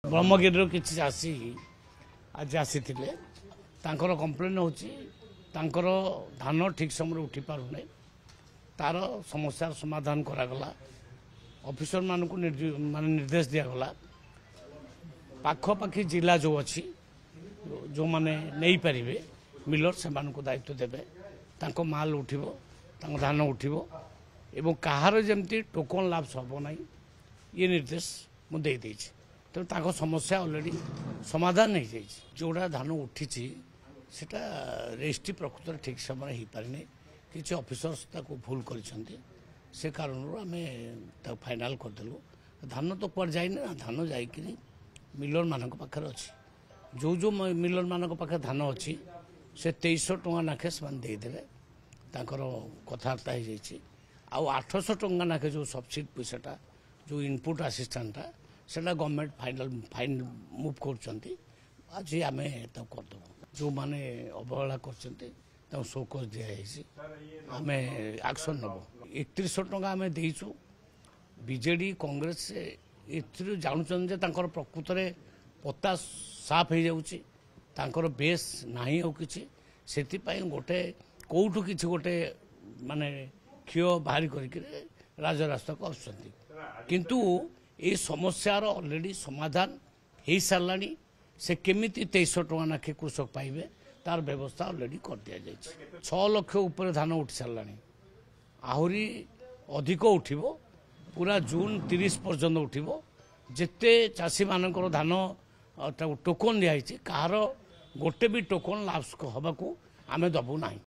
ब्रह्मगिरी किसी चाषी आज आसी कम्प्लेन हो धान ठीक समय उठी पारना तार समस्या समाधान करागला ऑफिसर मानक माने निर्देश दिगला पाखपाखी जिला जो अच्छी जो माने नहीं पारे मिलर से दायित्व देवे तांको माल उठिबो तांको धान उठिबो एवं कहार जमती टोकन लाभ सब ना ये निर्देश मुझे तेणु ताको समस्या ऑलरेडी समाधान हो जाए जोड़ा धान उठी सेटा रेजिस्ट्री प्रकृत ठीक समय हो पारे किसी ऑफिसर्स भूल कर कारण आम फाइनाल करदेलु धान तो कुआड़ जाए ना धान जाकि मिलर मान पाखे अच्छी जो जो मिलर मान पाखे धान अच्छी से 2300 टंका नाखे से देदेवे तांकर कथबार्ता हो जाए आउ 800 टंका नाखे जो सब्सिडी पैसाटा जो इनपुट असिस्टेंटा सेटा गवर्नमेंट फाइन मुव कर आज आम करदेव जो मैंने अवहेला कर शोकज दिखाई आम एक्शन नब 3100 टंका आम देचु बीजेडी कांग्रेस जानते प्रकृत में पत्ता साफ हो जाऊँगी बेस ना कि गोटे कौटू कि गोटे माने क्षय बाहर करके राजरास्ता को आसुँच ये समस्यार ऑलरेडी समाधान हो सारा से केमिति 2300 टंका नाखे कृषक पाइबे तार व्यवस्था ऑलरेडी कर दि जाए 6 लाख ऊपर धान उठी सारा आहरी अधिक उठिबो पूरा जून 30 पर्यंत उठिबो जेते चाषी मानकर धान टोकन दिखाई कहार गोटे भी टोकन लाभ हवा को आम दबू ना।